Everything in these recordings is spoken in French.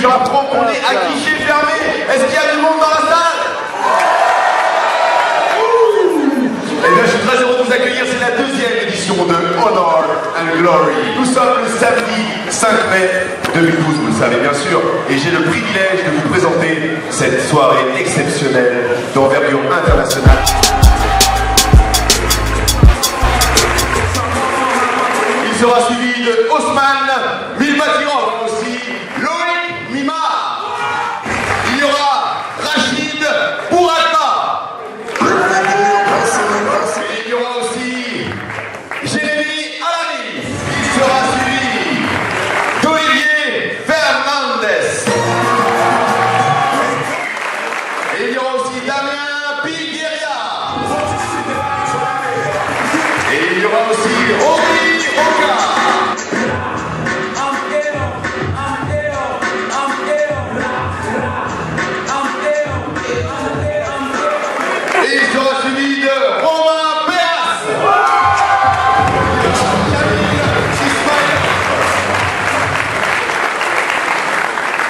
j'apprends qu'on est à guichet fermé. Est-ce qu'il y a du monde dans la salle? Eh bien, je suis très heureux de vous accueillir. C'est la deuxième édition de Honor and Glory. Nous sommes le samedi 5 mai 2012, vous le savez bien sûr. Et j'ai le privilège de vous présenter cette soirée exceptionnelle d'envergure internationale. Il sera suivi de Osman Milbatirov, aussi Loïc Mimar. Il y aura Rachid Bourata. Et il y aura aussi Jérémy Alani. Il sera suivi d'Olivier Fernandez. Et il y aura aussi Damien Pigueria. Et il y aura aussi Rory Oka. Et il sera suivi de Romain Péas.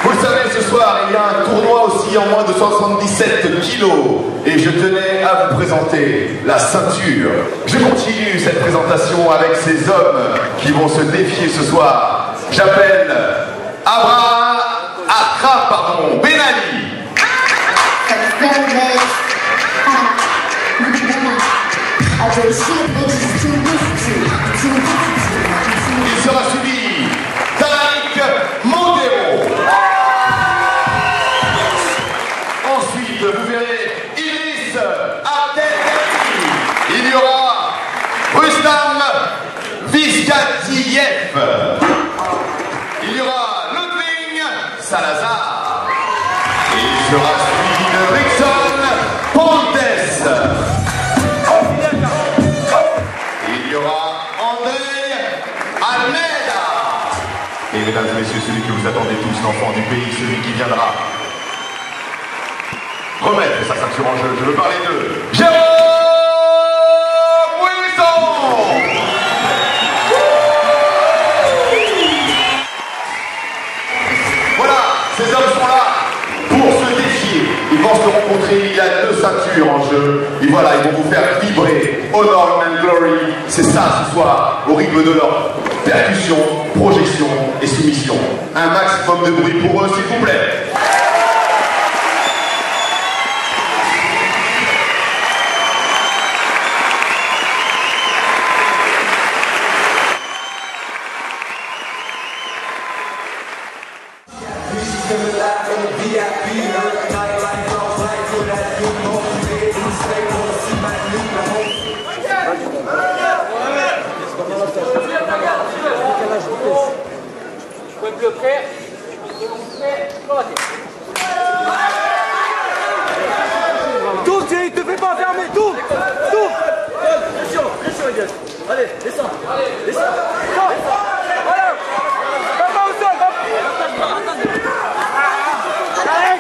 Vous le savez, ce soir, il y a un tournoi aussi en moins de 77 kilos. Et je tenais à vous présenter la ceinture. Je continue cette présentation avec ces hommes qui vont se défier ce soir. J'appelle Benali. Il sera suivi d'Alec Montero. Ensuite, vous verrez Iris Abdelkadir. Il y aura Rustam Vizgatiev. Il y aura Ludwig Salazar. Et il sera suivi de Rickson Pontes. Il y aura André Almeida. Et mesdames et messieurs, celui que vous attendez tous, l'enfant du pays, celui qui viendra remettre sa ceinture en jeu. Je veux parler de Jérôme Wilson. Voilà, ces hommes sont là pour se défier. Ils vont se rencontrer, il y a 2 ceintures en jeu. Et voilà, ils vont vous faire vibrer. Honor and Glory, c'est ça ce soir, au rythme de leur percussion, projection et soumission. Un maximum de bruit pour eux, s'il vous plaît. Le frère, tourne, il te fait pas fermer, tourne, tourne. Pression, pression les gars. Allez, descends, descends. Voilà, va pas au sol, va. Allez.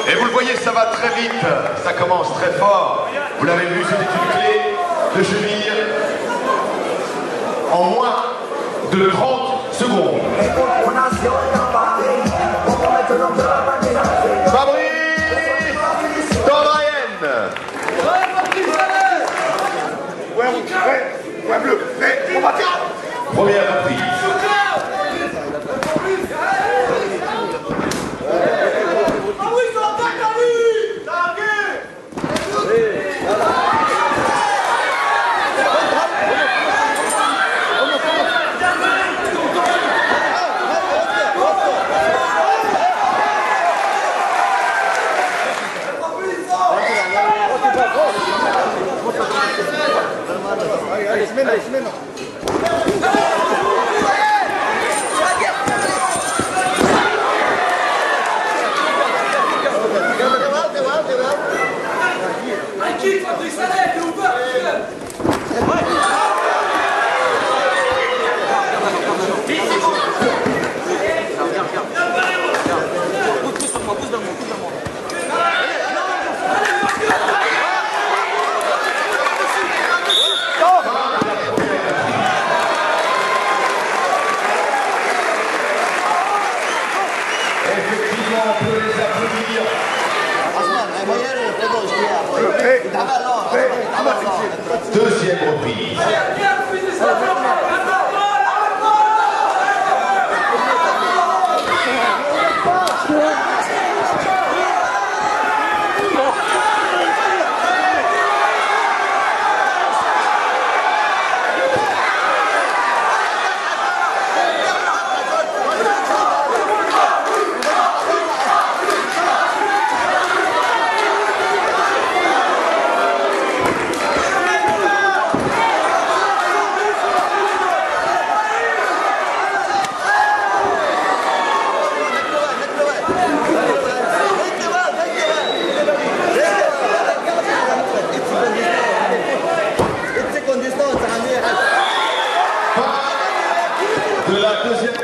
Et vous le voyez, ça va très vite, ça commence très fort. Vous l'avez vu, c'était une clé de cheville en moins de 30 secondes. Fabrice Dobrienne. Ouais, bleu, on va tirer. Première reprise. Pousse sur moi, pousse vers moi. deuxième reprise.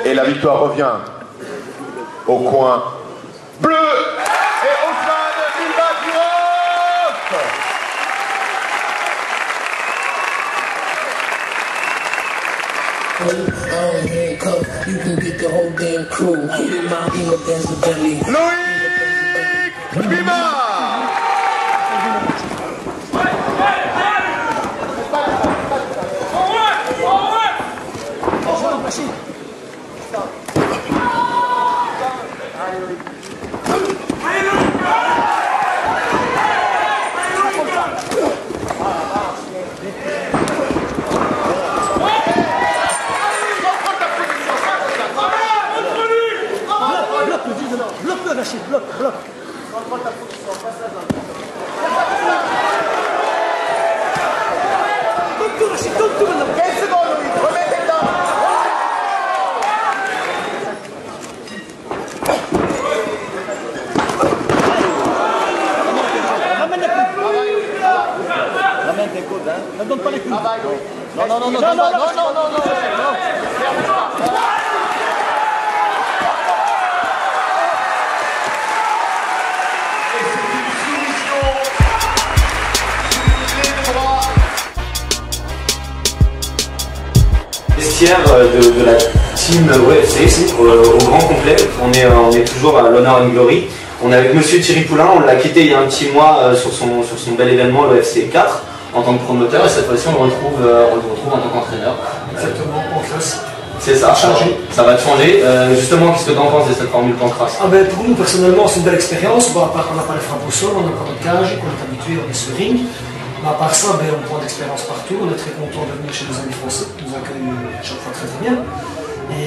Et la victoire revient au coin bleu et Ousmane Bilbakirov. Loïc Bima. Bloque-le, Rachid, bloque. Donne-tout, Rachid, donne-tout maintenant. 15 secondes, Louis, remettez dedans. Ramène les coudes. Ramène tes coudes, hein. Ne donne pas les coudes. Non. De la team UFC au grand complet. On est toujours à l'Honor and Glory. On est avec Monsieur Thierry Poulain, on l'a quitté il y a un petit mois sur son bel événement, le UFC 4, en tant que promoteur, et cette fois-ci on le retrouve en tant qu'entraîneur. Exactement, Pancras. C'est ça, ça va te changer. Justement, qu'est-ce que tu en penses de cette formule Pancras? Pour nous, personnellement, c'est une belle expérience. Bon, à part qu'on n'a pas les frappes au sol, on n'a pas notre cage, on est habitué, on est sur ring. Mais à part ça, on prend d'expérience partout. On est très content de venir chez nos amis français, qui nous accueillent chaque fois très bien. Et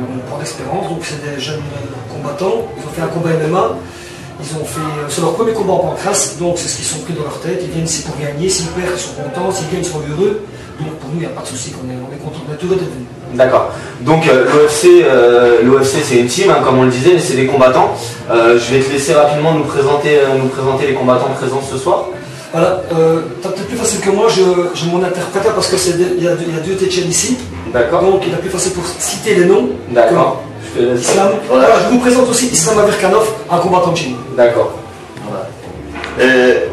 on prend d'expérience, donc c'est des jeunes combattants. Ils ont fait un combat MMA. C'est leur premier combat en Pancras, donc c'est ce qu'ils sont pris dans leur tête. Ils viennent ici pour gagner. S'ils perdent, ils sont contents. S'ils gagnent, ils sont heureux. Donc pour nous, il n'y a pas de souci. On est content de tout d'être venu. D'accord. Donc l'OFC c'est une team, comme on le disait, mais c'est des combattants. Je vais te laisser rapidement nous présenter les combattants présents ce soir. Voilà, t'as peut-être plus facile que moi, j'ai mon interpréteur parce qu'il y a deux Tchétchènes ici. D'accord. Donc il est plus facile pour citer les noms. D'accord. Islam. Voilà, je vous présente aussi Islam Avirkanov, un combattant tchétchène. D'accord.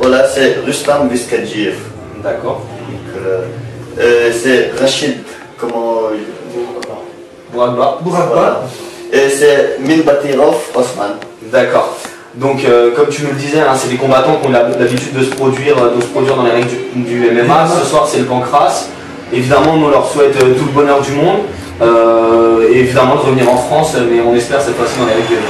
Voilà, c'est Rustam Viskadjiev. D'accord. C'est Rachid, Bourakba. Voilà. Et c'est Milbatirov Osman. D'accord. Donc, comme tu nous le disais, c'est des combattants qui ont l'habitude de se produire dans les règles du MMA. Ce soir, c'est le Pancras. Évidemment, nous leur souhaite tout le bonheur du monde. Et évidemment, de revenir en France, mais on espère cette fois-ci dans les règles du MMA.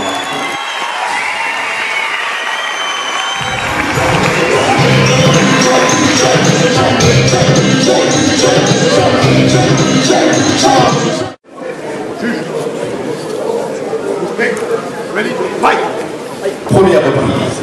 Première reprise.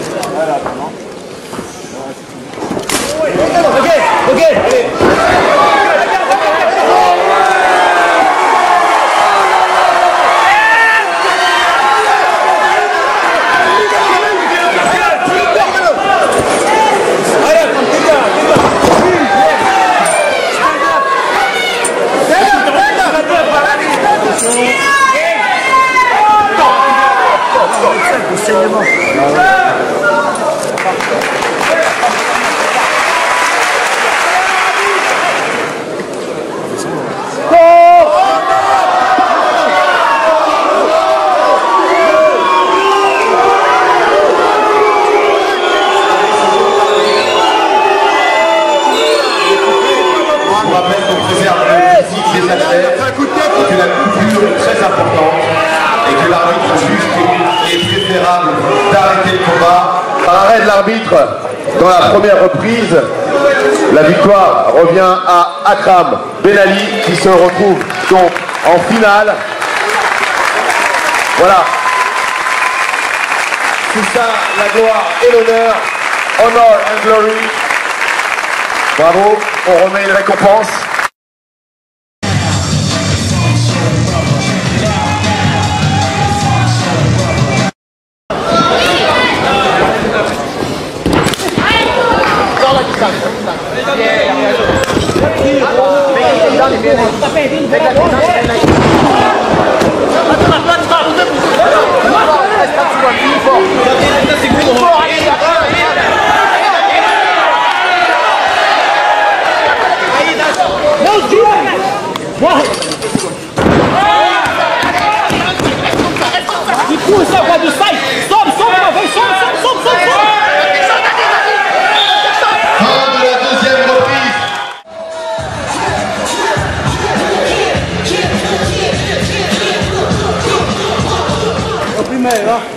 rappelle qu'on préserve le physique des athlètes, et que la coupure est très importante, et que l'arbitre juge qu'il est préférable d'arrêter le combat. Par arrêt de l'arbitre, dans la première reprise, la victoire revient à Akram Ben-Ali qui se retrouve donc en finale. Voilà. Tout ça, la gloire et l'honneur. Honor and glory. Bravo, on remet une récompense.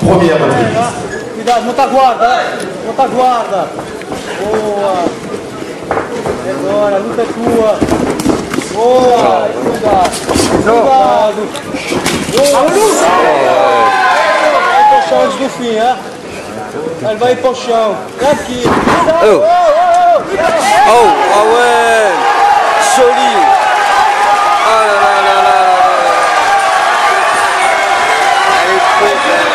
Première reprise. Cuidado, monta a guarda, monta a guarda. Boa. E agora, a luta é tua. Boa, cuidado. Cuidado. Vai pro chão antes do fim, hein? Ele vai ir pro chão. E aqui. Oh, ah ouais, joli. Ah là là là là. Elle est trop belle.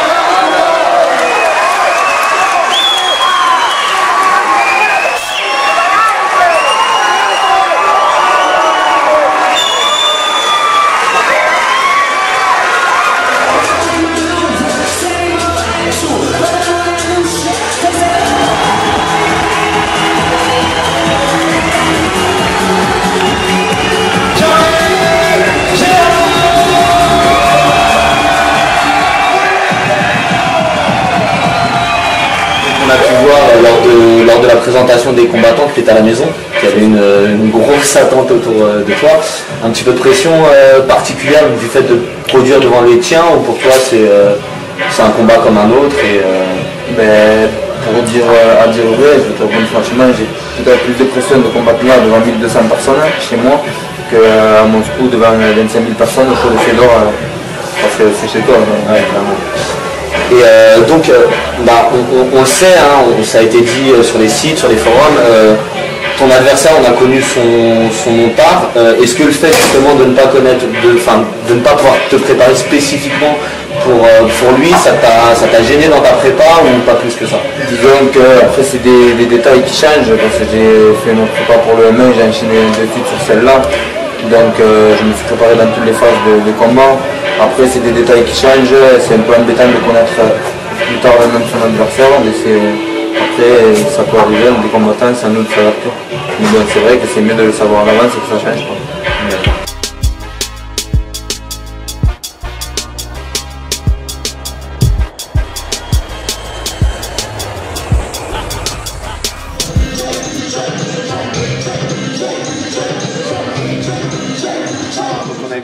Lors de la présentation des combattants qui étaient à la maison, qui avait une grosse attente autour de toi, un petit peu de pression particulière du fait de produire devant les tiens, ou pour toi c'est un combat comme un autre pour dire à dire vrai, je te reprends franchement, j'ai peut-être plus de pression de combattre là devant 1200 personnes chez moi qu'à Moscou devant 25 000 personnes au cours de Fedor, parce que c'est chez toi. Ouais, clairement. Et donc, on le sait, hein, ça a été dit sur les sites, sur les forums, ton adversaire, on a connu son nom de part. Est-ce que le fait justement de ne pas connaître, de ne pas pouvoir te préparer spécifiquement pour lui, ça t'a gêné dans ta prépa ou pas plus que ça? Disons que après c'est des détails qui changent, parce que j'ai fait notre prépa pour le MMA, j'ai enchaîné de suite sur celle-là. Donc je me suis préparé dans toutes les phases de combat. Après c'est des détails qui changent, c'est un peu embêtant de connaître plus tard même son adversaire, mais après ça peut arriver, des combattants sans doute ça va tout. Mais bon, c'est vrai que c'est mieux de le savoir à l'avance et que ça change pas.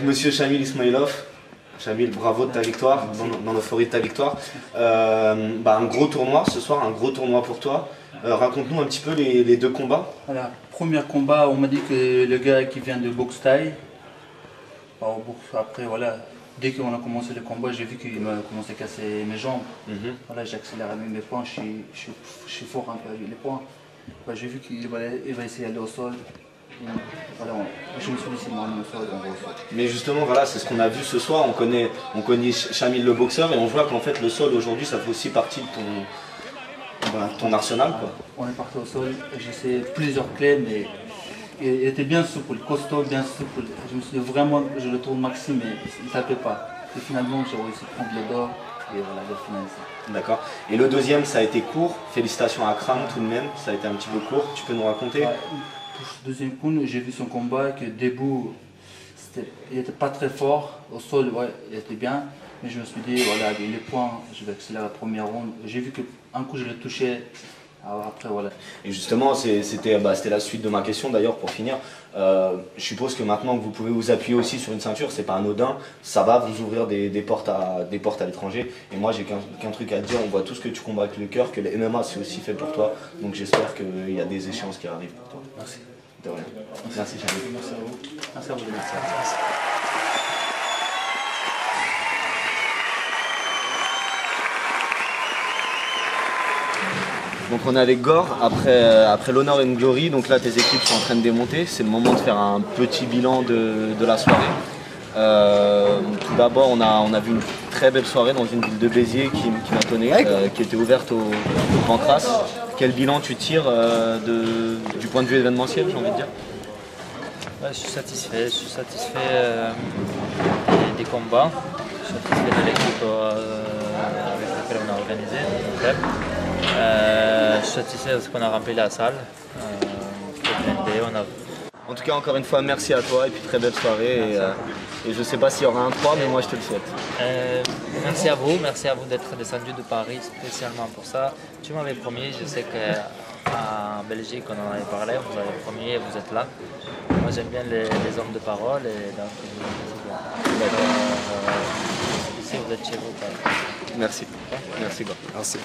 Monsieur Shamil Ismailov. Shamil, bravo de ta victoire, dans l'euphorie de ta victoire. Un gros tournoi ce soir, un gros tournoi pour toi. Raconte-nous un petit peu les deux combats. Voilà, premier combat, on m'a dit que le gars qui vient de boxe thaï. Après, voilà, dès qu'on a commencé le combat, j'ai vu qu'il m'a commencé à casser mes jambes. Voilà, j'ai accéléré mes points, je suis fort un peu avec les points. J'ai vu qu'il va essayer d'aller au sol. Voilà, je me suis dit c'est moi au sol, on va au sol. Mais justement, voilà, c'est ce qu'on a vu ce soir. On connaît Shamil le boxeur, et on voit qu'en fait le sol aujourd'hui, ça fait aussi partie de ton arsenal, quoi. On est parti au sol, j'ai essayé plusieurs clés, mais il était bien souple, costaud, bien souple. Je me suis dit vraiment, je le tourne maxi, mais il ne tapait pas. Et finalement, j'ai réussi à prendre le dos, et voilà, j'ai finalisé. D'accord. Et le deuxième, ça a été court. Félicitations à Akram tout de même, ça a été un petit peu court. Tu peux nous raconter? Deuxième coup, j'ai vu son combat, que debout, il n'était pas très fort. Au sol, ouais, il était bien. Mais je me suis dit, voilà, avec les points, je vais accélérer la première ronde. J'ai vu qu'un coup, je l'ai touché, Après, voilà. Et justement, c'était la suite de ma question d'ailleurs pour finir. Je suppose que maintenant que vous pouvez vous appuyer aussi sur une ceinture, c'est pas anodin, ça va vous ouvrir des portes à l'étranger. Et moi j'ai qu'un truc à te dire, on voit tout ce que tu combats avec le cœur, que le MMA c'est aussi fait pour toi. Donc j'espère qu'il y a des échéances qui arrivent pour toi. Merci. De rien. Merci Jamil. Merci à vous. Merci à vous. Merci. Donc on est avec Gore après l'Honor and Glory, donc là tes équipes sont en train de démonter, c'est le moment de faire un petit bilan de la soirée. Tout d'abord on a vu une très belle soirée dans une ville de Béziers qui m'a étonné, qui était ouverte au Pancras. Quel bilan tu tires du point de vue événementiel, j'ai envie de dire? Ouais, je suis satisfait des combats, je suis satisfait de l'équipe avec laquelle on a organisé notre club. Je suis satisfait de ce qu'on a rempli la salle. En tout cas, encore une fois, merci à toi et puis très belle soirée. Et je ne sais pas s'il y aura un 3, mais moi je te le souhaite. Merci à vous d'être descendu de Paris spécialement pour ça. Tu m'avais promis, je sais qu'en Belgique on en avait parlé, vous avez promis et vous êtes là. Moi j'aime bien les hommes de parole et donc ici vous êtes chez vous. Merci. Merci. Merci.